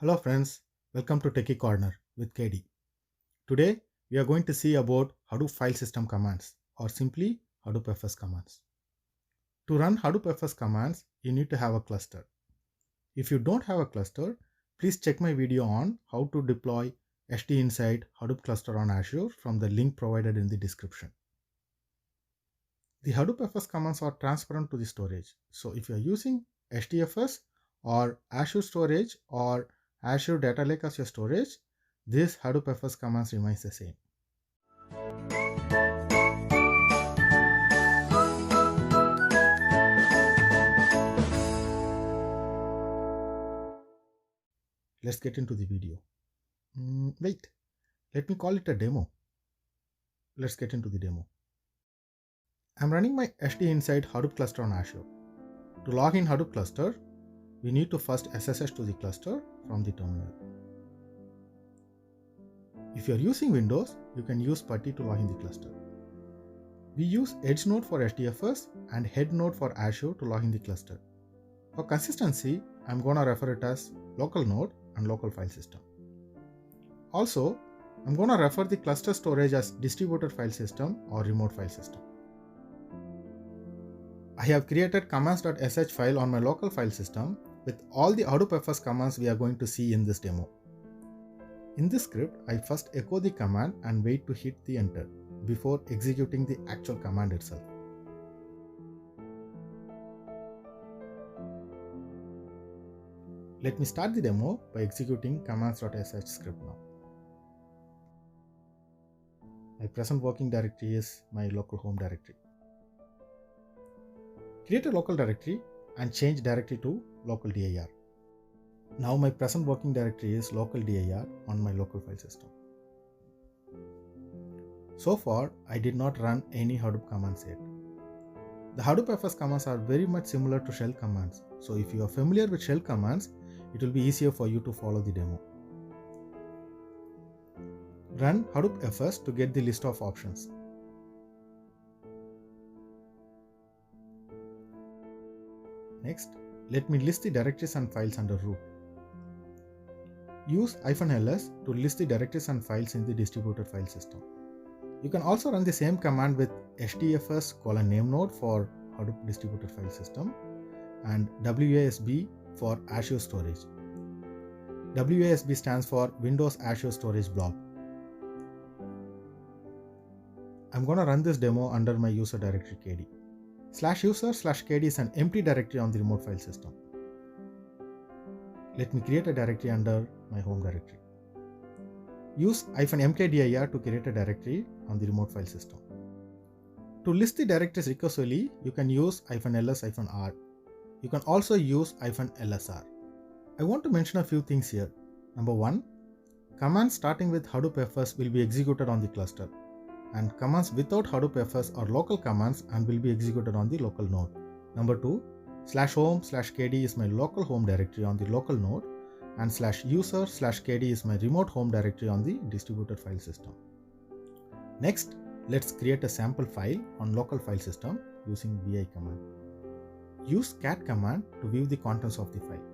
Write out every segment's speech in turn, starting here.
Hello friends, welcome to Techie Corner with KD. Today we are going to see about Hadoop file system commands or simply Hadoop FS commands. To run Hadoop FS commands, you need to have a cluster. If you don't have a cluster, please check my video on how to deploy HDInsight Hadoop cluster on Azure from the link provided in the description. The Hadoop FS commands are transparent to the storage. So if you are using HDFS or Azure Storage or Azure Data Lake as your storage, this Hadoop FS commands remains the same. Let's get into the video. Wait, let me call it a demo. Let's get into the demo. I'm running my HDInsight Hadoop cluster on Azure. To log in Hadoop cluster, we need to first SSH to the cluster from the terminal. If you're using Windows, you can use PuTTY to log in the cluster. We use Edge node for HDFS and Head node for Azure to log in the cluster. For consistency, I'm gonna refer it as local node and local file system. Also, I'm gonna refer the cluster storage as distributed file system or remote file system. I have created commands.sh file on my local file system with all the Hadoop FS commands we are going to see in this demo. In this script, I first echo the command and wait to hit the enter before executing the actual command itself. Let me start the demo by executing commands.sh script now. My present working directory is my local home directory. Create a local directory and change directory to local dir. Now my present working directory is local dir on my local file system. So far, I did not run any Hadoop commands yet. The Hadoop FS commands are very much similar to shell commands. So if you are familiar with shell commands, it will be easier for you to follow the demo. Run Hadoop FS to get the list of options. Next, let me list the directories and files under root. Use -ls to list the directories and files in the distributed file system. You can also run the same command with hdfs:"name node for Hadoop distributed file system and WASB for Azure storage. WASB stands for Windows Azure Storage Blob. I'm gonna run this demo under my user directory KD. /user/KD is an empty directory on the remote file system. Let me create a directory under my home directory. Use -mkdir to create a directory on the remote file system. To list the directories recursively, you can use -ls-r. You can also use -lsr. I want to mention a few things here. Number 1, commands starting with Hadoop FS will be executed on the cluster, and commands without Hadoop FS are local commands and will be executed on the local node. Number 2, /home/kd is my local home directory on the local node, and /user/kd is my remote home directory on the distributed file system. Next, let's create a sample file on local file system using vi command. Use cat command to view the contents of the file.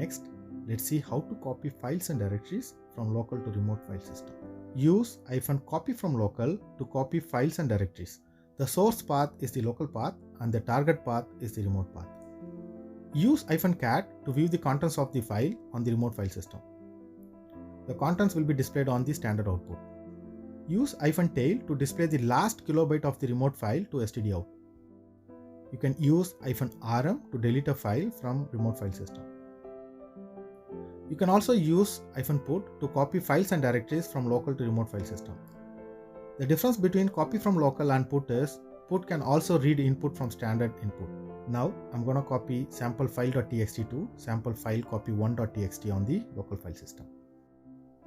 Next, let's see how to copy files and directories from local to remote file system. Use -copy from local to copy files and directories. The source path is the local path and the target path is the remote path. Use -cat to view the contents of the file on the remote file system. The contents will be displayed on the standard output. Use -tail to display the last kilobyte of the remote file to std out. You can use -rm to delete a file from remote file system. You can also use -put to copy files and directories from local to remote file system. The difference between copy from local and put is put can also read input from standard input. Now I'm gonna copy sample file.txt to sample file copy1.txt on the local file system.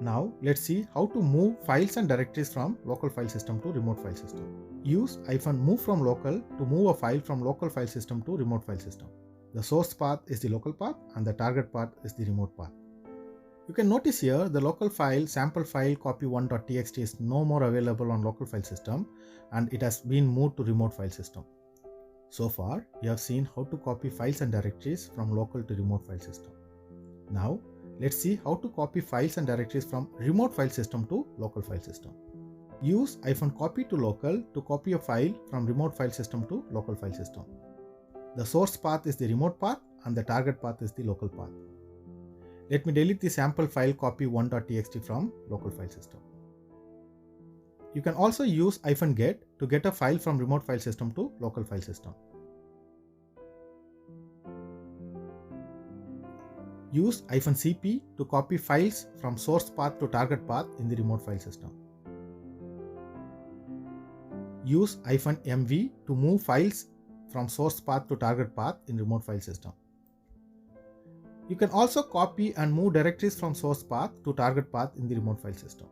Now let's see how to move files and directories from local file system to remote file system. Use -move from local to move a file from local file system to remote file system. The source path is the local path and the target path is the remote path. You can notice here the local file sample file copy1.txt is no more available on local file system and it has been moved to remote file system. So far, we have seen how to copy files and directories from local to remote file system. Now, let's see how to copy files and directories from remote file system to local file system. Use -copy to local to copy a file from remote file system to local file system. The source path is the remote path and the target path is the local path. Let me delete the sample file copy1.txt from local file system. You can also use -get to get a file from remote file system to local file system. Use -cp to copy files from source path to target path in the remote file system. Use -mv to move files from source path to target path in remote file system. You can also copy and move directories from source path to target path in the remote file system.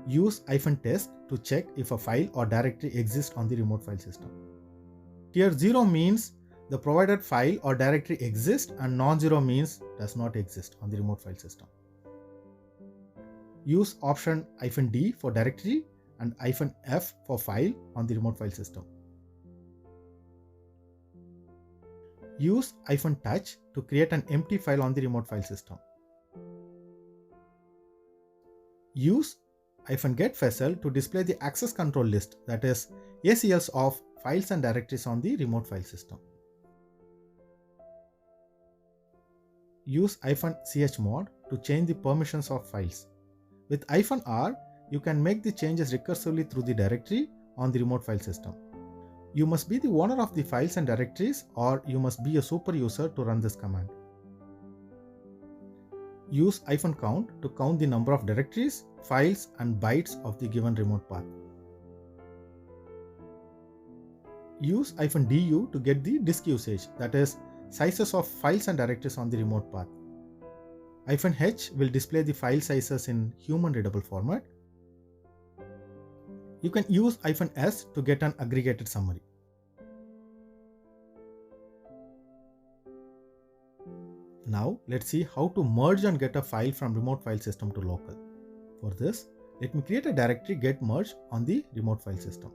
Use -test to check if a file or directory exists on the remote file system. Here 0 means the provided file or directory exists and non-zero means does not exist on the remote file system. Use option -d for directory and -f for file on the remote file system. Use -touch to create an empty file on the remote file system. Use -get fessel to display the access control list, that is ACLs of files and directories on the remote file system. Use -chmod to change the permissions of files. With -r, you can make the changes recursively through the directory on the remote file system. You must be the owner of the files and directories, or you must be a super user to run this command. Use -count to count the number of directories, files, and bytes of the given remote path. Use -du to get the disk usage, that is sizes of files and directories on the remote path. -h will display the file sizes in human readable format. You can use -s to get an aggregated summary. Now let's see how to merge and get a file from remote file system to local. For this, let me create a directory get merge on the remote file system.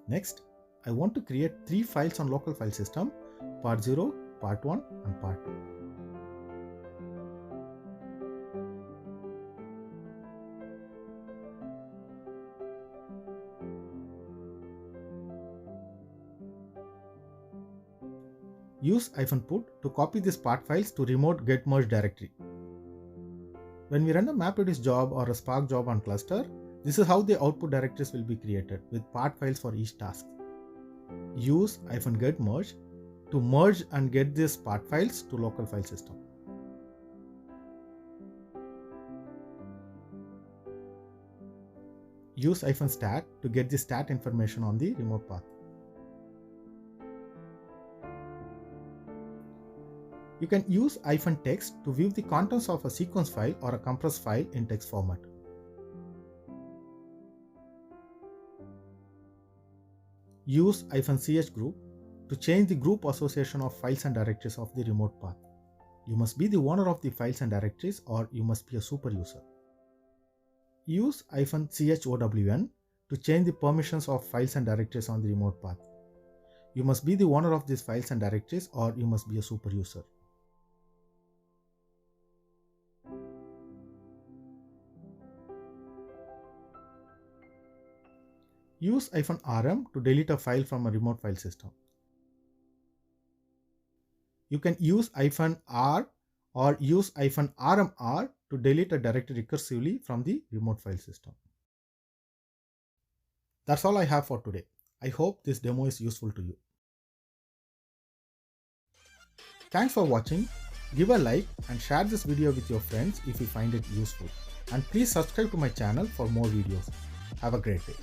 Next, I want to create 3 files on local file system, part 0, part 1 and part 2. Use -put to copy these part files to remote get merge directory. When we run a MapReduce job or a Spark job on cluster, this is how the output directories will be created with part files for each task. Use -get merge to merge and get these part files to local file system. Use -stat to get the stat information on the remote path. You can use -text to view the contents of a sequence file or a compressed file in text format. Use -ch group to change the group association of files and directories of the remote path. You must be the owner of the files and directories, or you must be a super user. Use -chown to change the permissions of files and directories on the remote path. You must be the owner of these files and directories, or you must be a super user. Use -rm to delete a file from a remote file system. You can use -r or use -rmr to delete a directory recursively from the remote file system. That's all I have for today. I hope this demo is useful to you. Thanks for watching. Give a like and share this video with your friends if you find it useful. And please subscribe to my channel for more videos. Have a great day.